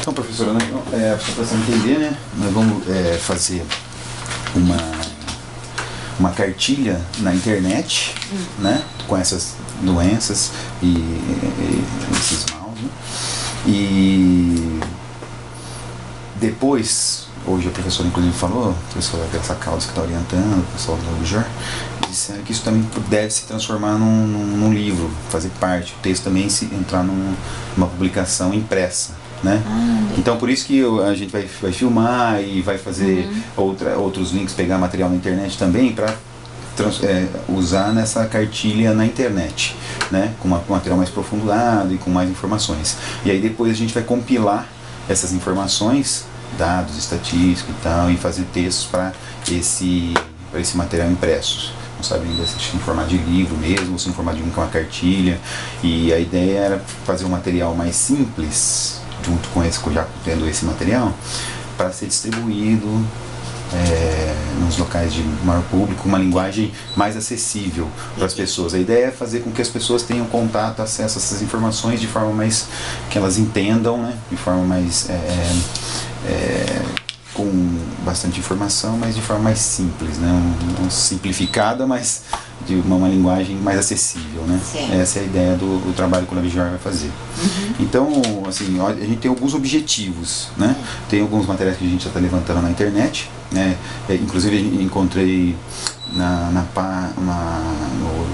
Então, professora, só para você entender, né? Nós vamos fazer uma cartilha na internet, né? Com essas doenças e esses maus, né? E depois, hoje a professora inclusive falou, a professora Graça Caldas que está orientando, o pessoal do Jor, disseram que isso também deve se transformar num livro, fazer parte, o texto também se entrar numa publicação impressa, né? Então por isso que a gente vai filmar e vai fazer outros links, pegar material na internet também para usar nessa cartilha na internet, né? Com um material mais aprofundado e com mais informações. E aí depois a gente vai compilar essas informações, dados estatísticos e tal, e fazer textos para esse material impresso. Não sabe ainda se em formato de livro mesmo, ou se em formato de uma cartilha. E a ideia era fazer um material mais simples, junto com esse, já tendo esse material, para ser distribuído nos locais de maior público, uma linguagem mais acessível para as pessoas. A ideia é fazer com que as pessoas tenham contato, acesso a essas informações de forma mais, que elas entendam, né? De forma mais com bastante informação, mas de forma mais simples, né? Não simplificada, mas de uma linguagem mais acessível, né? Essa é a ideia do trabalho que o LabJOR vai fazer. Então, assim, a gente tem alguns objetivos, né? Tem alguns materiais que a gente já está levantando na internet, né? Inclusive encontrei no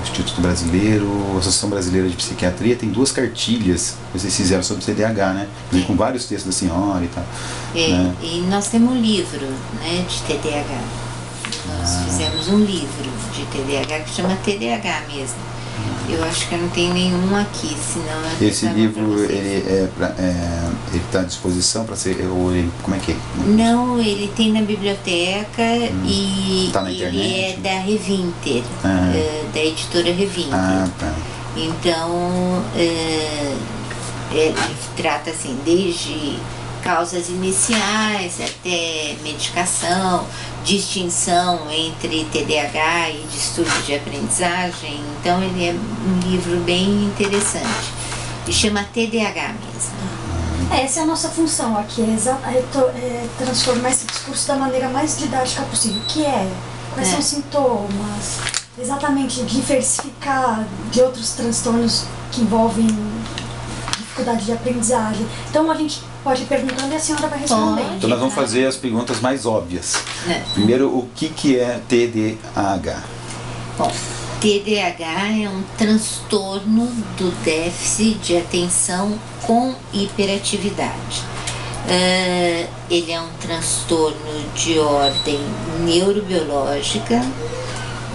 Instituto Brasileiro, Associação Brasileira de Psiquiatria, tem 2 cartilhas que vocês fizeram sobre TDAH, né? Com vários textos da senhora e tal. Né? E nós temos um livro, né, de TDAH. Nós fizemos um livro de TDAH que chama TDAH mesmo. Eu acho que eu não tenho nenhum aqui, senão eu esse livro ele está à disposição para ser, como é que é? Não, ele tem na biblioteca e tá na internet? Ele é da Revinter, da editora Revinter. Tá. Então ele trata assim desde causas iniciais até medicação, distinção entre TDAH e distúrbio de aprendizagem. Então ele é um livro bem interessante e chama TDAH mesmo. Essa é a nossa função aqui, é transformar esse discurso da maneira mais didática possível, que quais são os sintomas, exatamente diversificar de outros transtornos que envolvem dificuldade de aprendizagem. Então a gente pode ir perguntando e a senhora vai respondendo. Então nós vamos fazer as perguntas mais óbvias. Primeiro, o que é TDAH? Bom, TDAH é um transtorno do déficit de atenção com hiperatividade. Ele é um transtorno de ordem neurobiológica,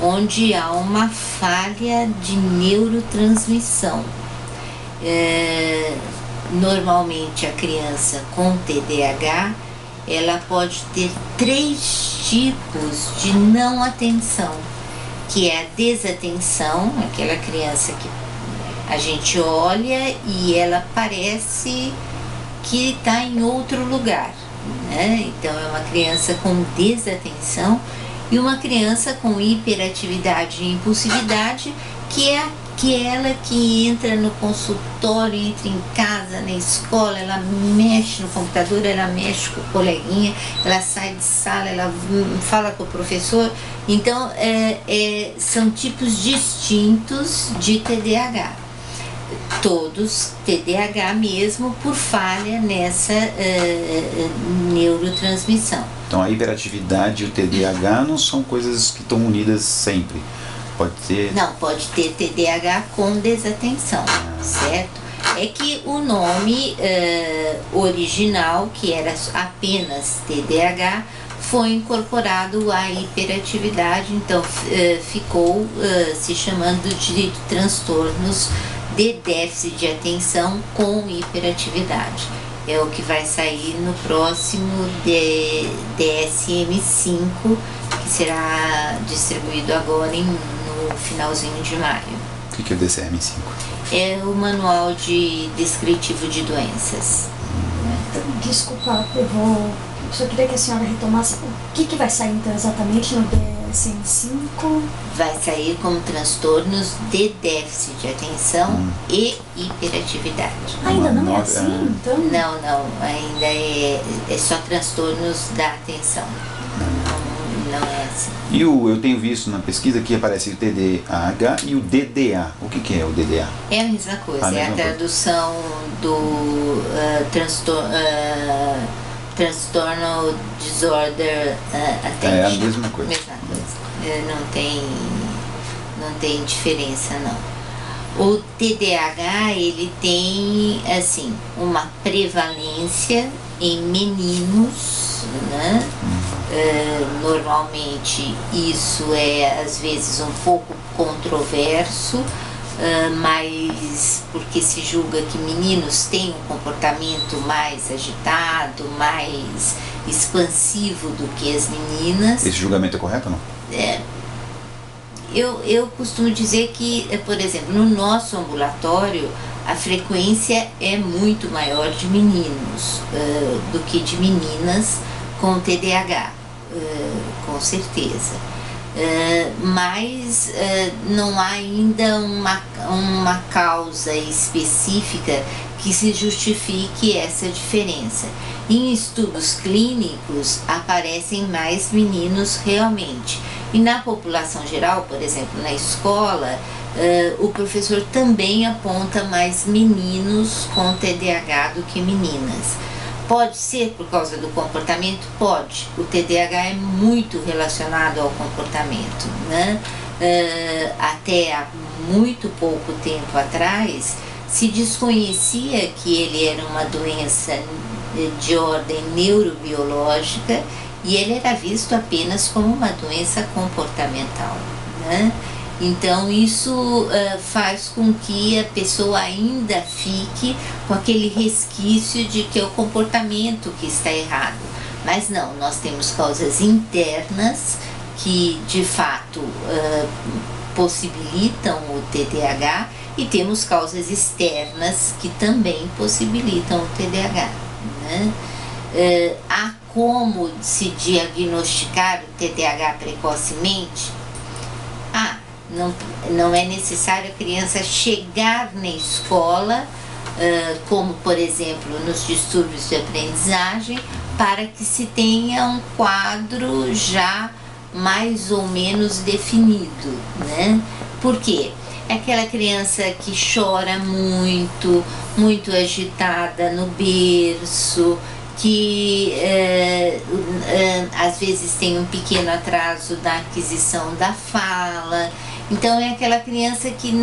onde há uma falha de neurotransmissão. Normalmente a criança com TDAH, ela pode ter 3 tipos de não atenção, que é a desatenção, aquela criança que a gente olha e ela parece que está em outro lugar, né? Então é uma criança com desatenção, e uma criança com hiperatividade e impulsividade, que é ela que entra no consultório, entra em casa, na escola, ela mexe no computador, ela mexe com o coleguinha, ela sai de sala, ela fala com o professor. Então são tipos distintos de TDAH. Todos TDAH mesmo, por falha nessa neurotransmissão. Então a hiperatividade e o TDAH não são coisas que estão unidas sempre. Pode ter... Não, pode ter TDAH com desatenção, certo? É que o nome original, que era apenas TDAH, foi incorporado à hiperatividade, então ficou se chamando de transtornos de déficit de atenção com hiperatividade. É o que vai sair no próximo DSM-5, que será distribuído agora no finalzinho de maio. O que é o DSM-5? É o Manual Descritivo de Doenças. Desculpa, eu só queria que a senhora retomasse o que vai sair então exatamente no DSM-5. Vai sair como transtornos de déficit de atenção e hiperatividade. Ainda não é assim? Então... Não, ainda é só transtornos da atenção. Não é assim. E eu tenho visto na pesquisa que aparece o TDAH e o DDA. O que é o DDA? É a mesma coisa, é a tradução do transtorno disorder attention. É a mesma coisa. Não tem diferença, não. O TDAH, ele tem, assim, uma prevalência em meninos, né? Normalmente isso é às vezes um pouco controverso, mas porque se julga que meninos têm um comportamento mais agitado, mais expansivo do que as meninas. Esse julgamento é correto ou não? Eu costumo dizer que, por exemplo, no nosso ambulatório a frequência é muito maior de meninos do que de meninas com TDAH, com certeza. Mas não há ainda uma causa específica que se justifique essa diferença. Em estudos clínicos aparecem mais meninos realmente. E na população geral, por exemplo, na escola, o professor também aponta mais meninos com TDAH do que meninas. Pode ser por causa do comportamento? Pode. O TDAH é muito relacionado ao comportamento, né? Até há muito pouco tempo atrás, se desconhecia que ele era uma doença de ordem neurobiológica e ele era visto apenas como uma doença comportamental, né? Então isso faz com que a pessoa ainda fique com aquele resquício de que é o comportamento que está errado. Mas não, nós temos causas internas que de fato possibilitam o TDAH e temos causas externas que também possibilitam o TDAH, né? Há como se diagnosticar o TDAH precocemente? Não é necessário a criança chegar na escola, como por exemplo nos distúrbios de aprendizagem, para que se tenha um quadro já mais ou menos definido, né? Por quê? É aquela criança que chora muito, muito agitada no berço, que às vezes tem um pequeno atraso da aquisição da fala. Então é aquela criança que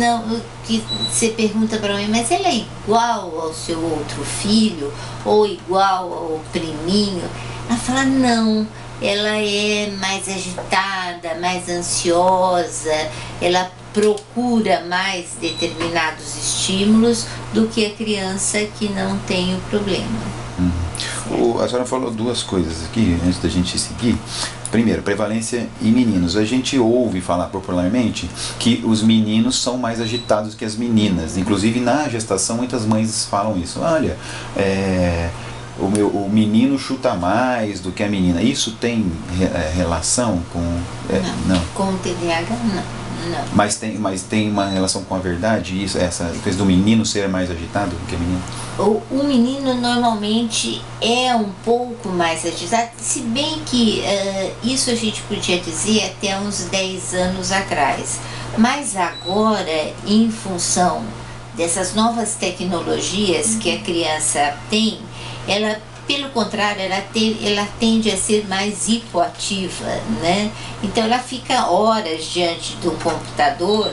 você pergunta para mim, mas ela é igual ao seu outro filho ou igual ao priminho? Ela fala não, ela é mais agitada, mais ansiosa, ela procura mais determinados estímulos do que a criança que não tem o problema. A senhora falou duas coisas aqui antes da gente seguir. Primeiro, prevalência em meninos. A gente ouve falar popularmente que os meninos são mais agitados que as meninas. Inclusive na gestação muitas mães falam isso. Olha, o menino chuta mais do que a menina. Isso tem relação com... não. Com o TDAH não. Mas tem uma relação com a verdade, essa coisa do menino ser mais agitado do que a menina? O menino normalmente é um pouco mais agitado, se bem que isso a gente podia dizer até uns 10 anos atrás. Mas agora, em função dessas novas tecnologias que a criança tem, ela, pelo contrário, ela tende a ser mais hipoativa, né? Então ela fica horas diante de um computador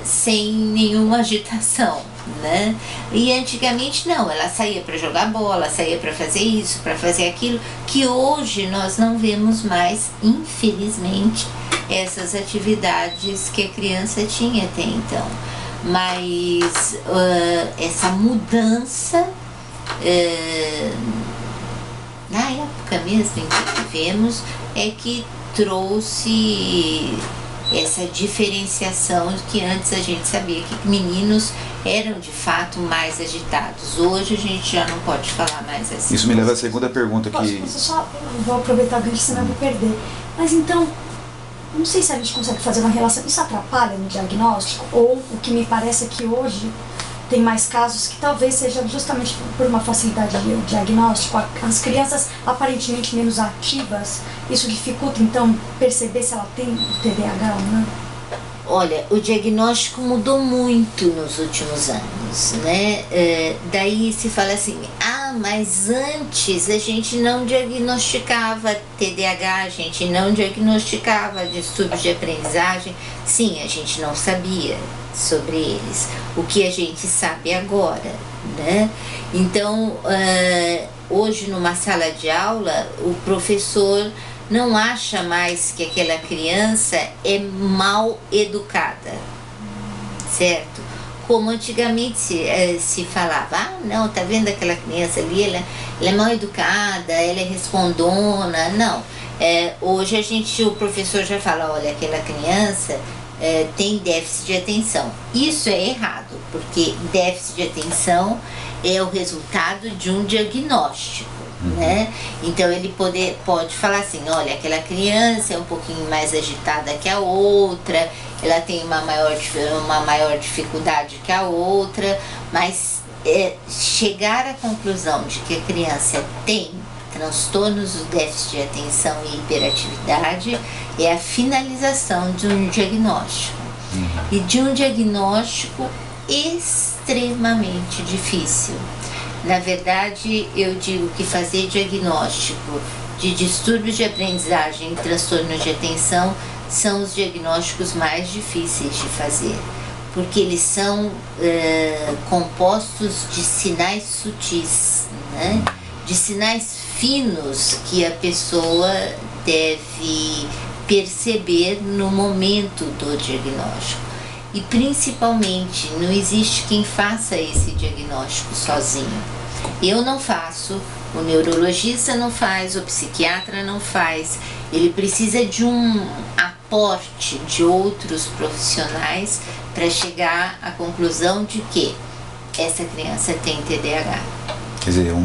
sem nenhuma agitação, né? E antigamente não, ela saía para jogar bola, saía para fazer isso, para fazer aquilo, que hoje nós não vemos mais, infelizmente, essas atividades que a criança tinha até então. Mas essa mudança na época mesmo em que vivemos é que trouxe essa diferenciação que antes a gente sabia que meninos eram de fato mais agitados. Hoje a gente já não pode falar mais assim. Isso me leva à segunda pergunta que... Posso só, vou aproveitar o gancho, senão eu vou perder. Mas então, não sei se a gente consegue fazer uma relação, isso atrapalha no diagnóstico? Ou o que me parece é que hoje tem mais casos que talvez seja justamente por uma facilidade de diagnóstico, as crianças aparentemente menos ativas, isso dificulta então perceber se ela tem o TDAH ou não? Olha, o diagnóstico mudou muito nos últimos anos, né? Daí se fala assim, mas antes a gente não diagnosticava TDAH, a gente não diagnosticava distúrbios de aprendizagem. Sim, a gente não sabia sobre eles, o que a gente sabe agora, né? Então, hoje numa sala de aula, o professor não acha mais que aquela criança é mal educada, certo? Como antigamente se falava, não, tá vendo aquela criança ali, ela é mal educada, ela é respondona. Não, hoje o professor já fala, olha, aquela criança tem déficit de atenção. Isso é errado, porque déficit de atenção é o resultado de um diagnóstico. Né? Então ele pode falar assim, olha, aquela criança é um pouquinho mais agitada que a outra, ela tem uma maior dificuldade que a outra, mas chegar à conclusão de que a criança tem transtornos do déficit de atenção e hiperatividade é a finalização de um diagnóstico. E de um diagnóstico extremamente difícil. Na verdade, eu digo que fazer diagnóstico de distúrbios de aprendizagem e transtornos de atenção são os diagnósticos mais difíceis de fazer, porque eles são compostos de sinais sutis, né? De sinais finos que a pessoa deve perceber no momento do diagnóstico. E principalmente, não existe quem faça esse diagnóstico sozinho. Eu não faço, o neurologista não faz, o psiquiatra não faz. Ele precisa de um aporte de outros profissionais para chegar à conclusão de que essa criança tem TDAH. Quer dizer, um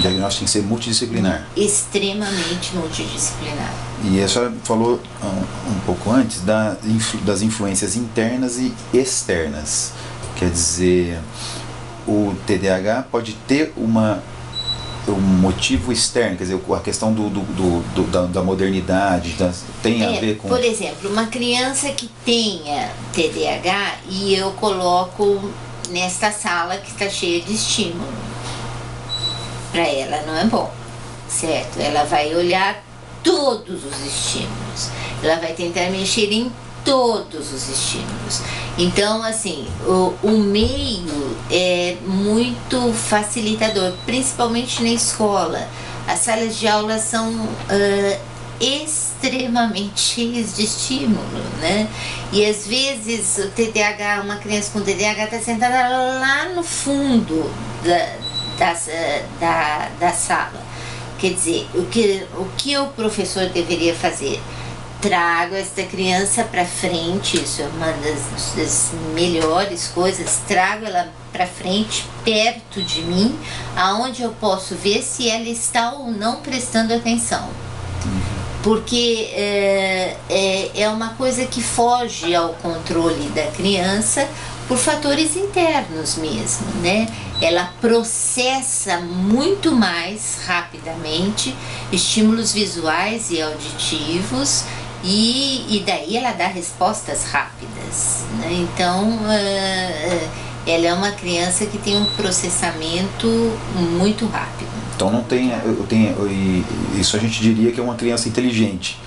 diagnóstico tem que ser multidisciplinar. Extremamente multidisciplinar. E a senhora falou um pouco antes das influências internas e externas. Quer dizer, o TDAH pode ter um motivo externo, quer dizer, a questão da modernidade, tem a ver com... Por exemplo, uma criança que tenha TDAH e eu coloco nesta sala que está cheia de estímulo, para ela não é bom, certo? Ela vai olhar todos os estímulos, ela vai tentar mexer em todos os estímulos. Então, assim, o meio é muito facilitador, principalmente na escola. As salas de aula são extremamente cheias de estímulo, né? E às vezes o TDAH, uma criança com TDAH está sentada lá no fundo da sala. Quer dizer, o que o professor deveria fazer? Trago esta criança para frente, isso é uma das melhores coisas, trago ela para frente, perto de mim, aonde eu posso ver se ela está ou não prestando atenção. Porque é uma coisa que foge ao controle da criança por fatores internos mesmo, né? Ela processa muito mais rapidamente estímulos visuais e auditivos e daí ela dá respostas rápidas, né? Então ela é uma criança que tem um processamento muito rápido. Então não tem, isso a gente diria que é uma criança inteligente.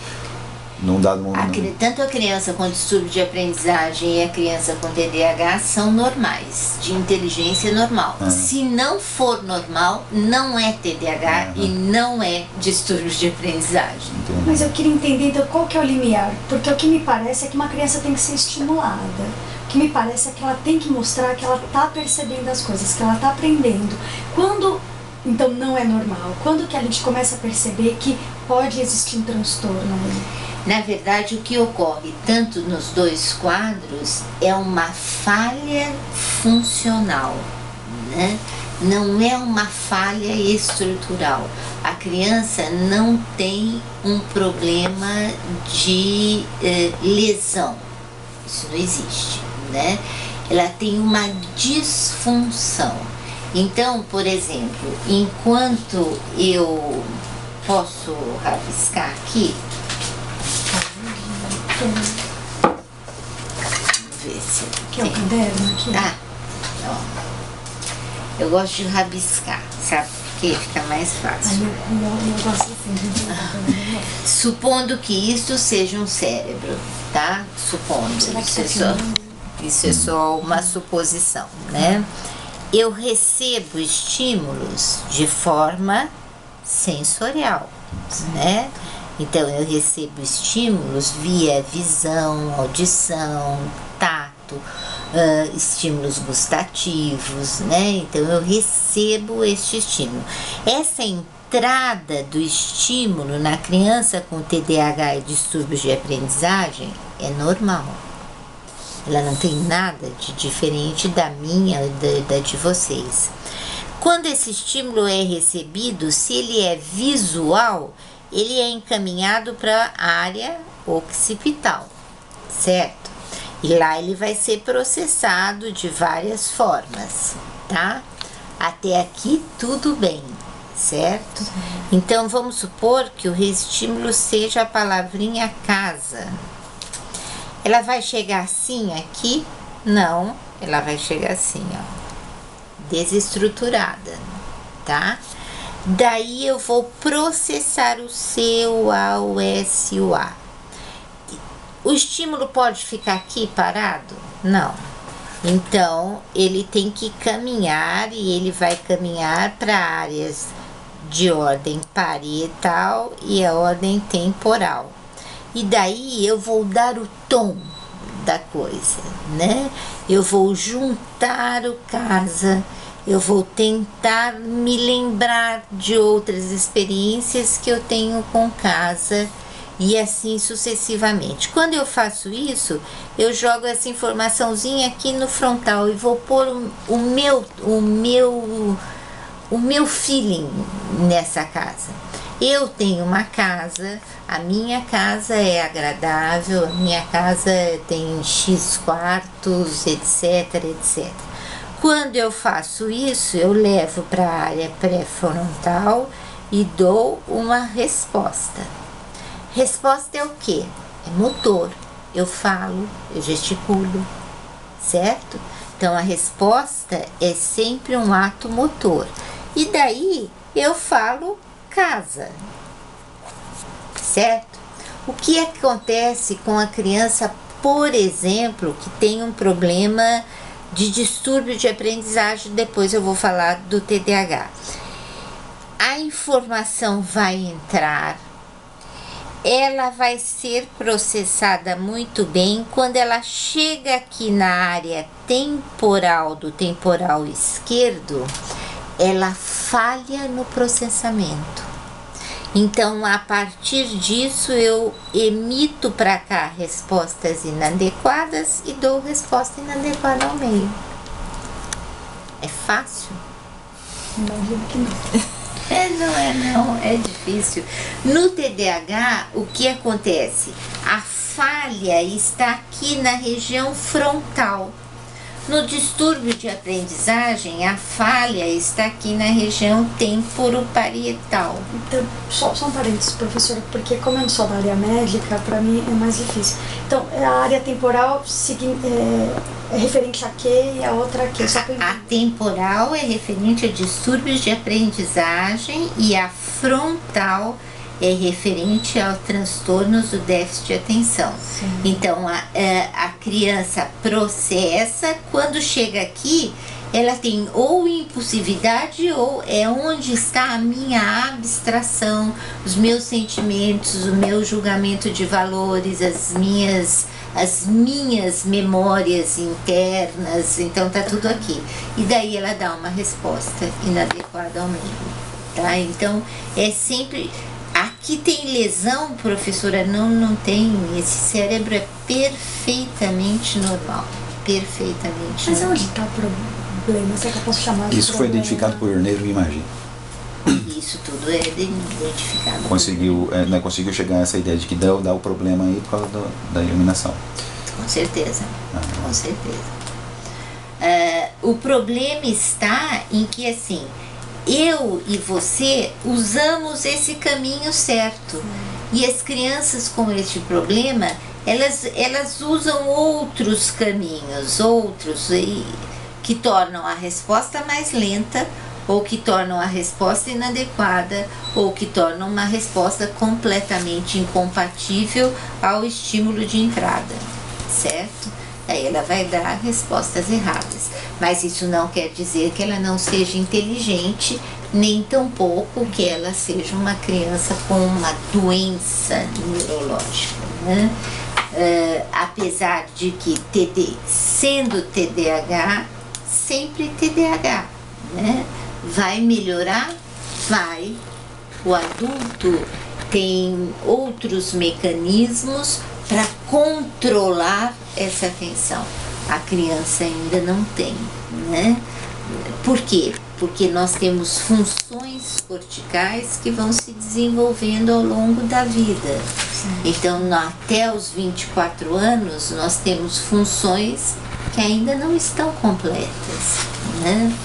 Num dado momento. Tanto a criança com distúrbio de aprendizagem e a criança com TDAH são normais, de inteligência normal. Se não for normal, não é TDAH e não é distúrbio de aprendizagem. Entendi. Mas eu queria entender então qual que é o limiar, porque o que me parece é que uma criança tem que ser estimulada. O que me parece é que ela tem que mostrar que ela está percebendo as coisas, que ela está aprendendo. Quando então não é normal? Quando que a gente começa a perceber que pode existir um transtorno? Na verdade, o que ocorre tanto nos dois quadros é uma falha funcional, né? não é uma falha estrutural. A criança não tem um problema de lesão. Isso não existe, né? Ela tem uma disfunção. Então, por exemplo, enquanto eu posso rabiscar aqui, vamos ver se que é o caderno aqui. Ah, ó. Eu gosto de rabiscar, sabe por quê? Fica mais fácil. Eu gosto assim. Supondo que isto seja um cérebro, tá? Supondo. Será que Isso é só uma suposição, né? Eu recebo estímulos de forma sensorial, né? Então eu recebo estímulos via visão, audição, tato, estímulos gustativos, né? Então eu recebo este estímulo. Essa entrada do estímulo na criança com TDAH e distúrbios de aprendizagem é normal. Ela não tem nada de diferente da minha, da de vocês. Quando esse estímulo é recebido, se ele é visual, ele é encaminhado para a área occipital, certo? E lá ele vai ser processado de várias formas, tá? Até aqui tudo bem, certo? Então vamos supor que o estímulo seja a palavrinha casa. Ela vai chegar assim aqui? Não, ela vai chegar assim, ó, desestruturada, tá? Daí eu vou processar o C, o A, o S, o A. O estímulo pode ficar aqui parado? Não. Então, ele tem que caminhar e ele vai caminhar para áreas de ordem parietal e a ordem temporal. E daí eu vou dar o tom da coisa, né? Eu vou juntar o casa, eu vou tentar me lembrar de outras experiências que eu tenho com casa e assim sucessivamente. Quando eu faço isso, eu jogo essa informaçãozinha aqui no frontal e vou pôr o meu feeling nessa casa. Eu tenho uma casa, a minha casa é agradável, a minha casa tem X quartos, etc, etc. Quando eu faço isso, eu levo para a área pré-frontal e dou uma resposta. Resposta é o quê? É motor. Eu falo, eu gesticulo, certo? Então a resposta é sempre um ato motor. E daí eu falo casa, certo? O que acontece com a criança, por exemplo, que tem um problema de distúrbio de aprendizagem? Depois eu vou falar do TDAH. A informação vai entrar, ela vai ser processada muito bem. Quando ela chega aqui na área temporal, do temporal esquerdo, ela falha no processamento. Então, a partir disso, eu emito para cá respostas inadequadas e dou resposta inadequada ao meio. É fácil? Imagino que não. Não, é difícil. No TDAH, o que acontece? A falha está aqui na região frontal. No distúrbio de aprendizagem, a falha está aqui na região temporoparietal. Então, só um parênteses, professora, porque como eu não sou da área médica, para mim é mais difícil. Então, a área temporal é referente a quê e a outra a quê? A temporal é referente a distúrbios de aprendizagem e a frontal é referente aos transtornos do déficit de atenção. Sim. Então, a criança processa, quando chega aqui, ela tem ou impulsividade ou é onde está a minha abstração, os meus sentimentos, o meu julgamento de valores, as minhas memórias internas. Então, tá tudo aqui. E daí ela dá uma resposta inadequada ao meio, tá? Então, é sempre... Aqui tem lesão, professora? Não tem. Esse cérebro é perfeitamente normal. Perfeitamente Mas normal. onde está o problema? problema, se é que eu posso chamar de Isso foi problema. identificado por neuroimagem. Isso tudo é identificado. Conseguiu chegar a essa ideia de que dá o problema aí por causa da iluminação. Com certeza, com certeza. O problema está em que, assim, eu e você usamos esse caminho certo. E as crianças com este problema, elas usam outros caminhos, que tornam a resposta mais lenta, ou que tornam a resposta inadequada, ou que tornam uma resposta completamente incompatível ao estímulo de entrada, certo? Aí ela vai dar respostas erradas. Mas isso não quer dizer que ela não seja inteligente, nem tampouco que ela seja uma criança com uma doença neurológica, né? Apesar de que sendo TDAH, sempre TDAH, né? Vai melhorar? Vai. O adulto tem outros mecanismos para controlar essa atenção. A criança ainda não tem, né? Por quê? Porque nós temos funções corticais que vão se desenvolvendo ao longo da vida. Então, até os 24 anos, nós temos funções que ainda não estão completas, né?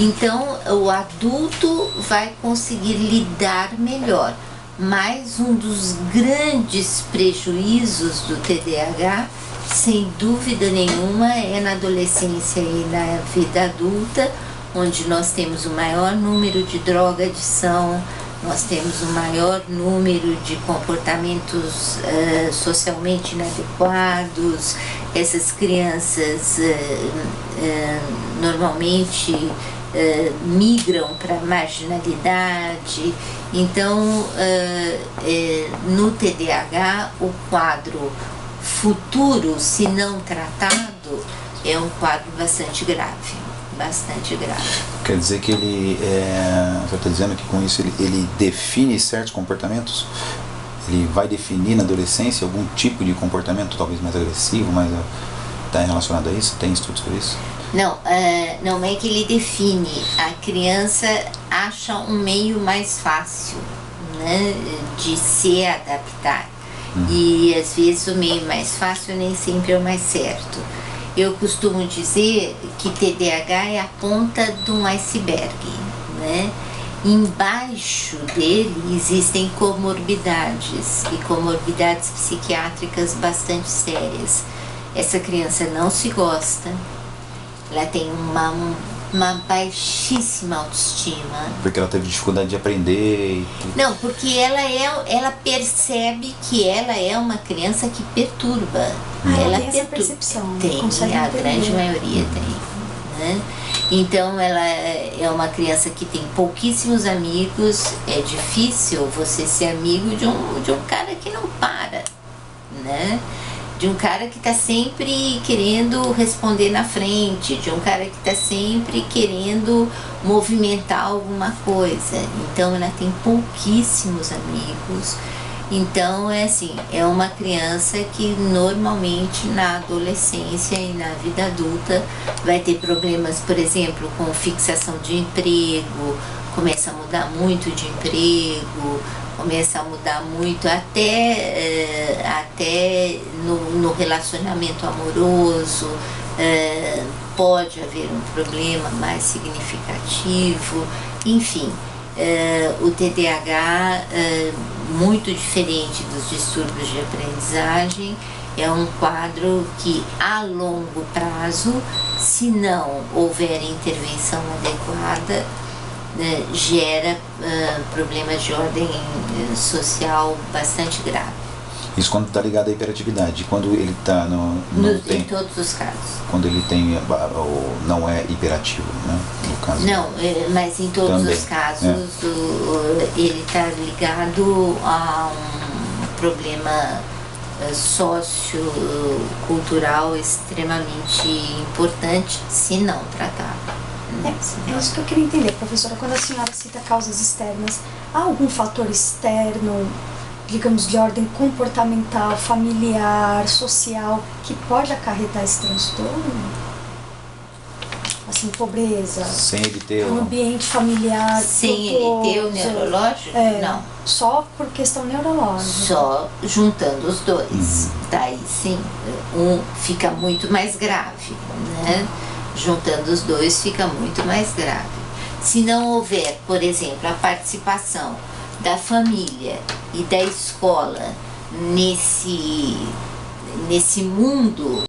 Então, o adulto vai conseguir lidar melhor. Mas um dos grandes prejuízos do TDAH, sem dúvida nenhuma, é na adolescência e na vida adulta, onde nós temos o maior número de drogadição, nós temos o maior número de comportamentos socialmente inadequados. Essas crianças normalmente migram para a marginalidade. Então, no TDAH, o quadro futuro, se não tratado, é um quadro bastante grave. Bastante grave. Quer dizer que você está dizendo que com isso ele define certos comportamentos? Ele vai definir na adolescência algum tipo de comportamento, talvez mais agressivo, mas está relacionado a isso? Tem estudos sobre isso? Não, não é que ele define. A criança acha um meio mais fácil, né, de se adaptar. E às vezes o meio mais fácil nem sempre é o mais certo. Eu costumo dizer que TDAH é a ponta de um iceberg, né? Embaixo dele existem comorbidades, e comorbidades psiquiátricas bastante sérias. Essa criança não se gosta, ela tem uma baixíssima autoestima. Porque ela teve dificuldade de aprender? Não, porque ela percebe que ela é uma criança que perturba. Ela tem essa percepção. Tem, a grande maioria tem, né? Então ela é uma criança que tem pouquíssimos amigos. É difícil você ser amigo de um cara que não para, né? De um cara que está sempre querendo responder na frente, de um cara que está sempre querendo movimentar alguma coisa. Então ela tem pouquíssimos amigos. Então é uma criança que normalmente na adolescência e na vida adulta vai ter problemas, por exemplo, com fixação de emprego, começa a mudar muito de emprego, começa a mudar muito até no relacionamento amoroso. Pode haver um problema mais significativo, enfim. O TDAH, muito diferente dos distúrbios de aprendizagem, é um quadro que a longo prazo, se não houver intervenção adequada, gera problemas de ordem social bastante graves. Isso quando está ligado à hiperatividade. Quando ele está em todos os casos. Quando ele tem não é hiperativo, né? No caso. Não, mas em todos também, os casos ele está ligado a um problema sociocultural extremamente importante, se não tratado. É isso que eu queria entender, professora. Quando a senhora cita causas externas, há algum fator externo, digamos, de ordem comportamental, familiar, social, que pode acarretar esse transtorno? assim, pobreza, Sem ele ter um ambiente familiar Sem ele ter o tortuoso. neurológico? Não. Só por questão neurológica. Só juntando os dois. Daí sim, um fica muito mais grave, né? Juntando os dois fica muito mais grave. Se não houver, por exemplo, a participação da família e da escola nesse mundo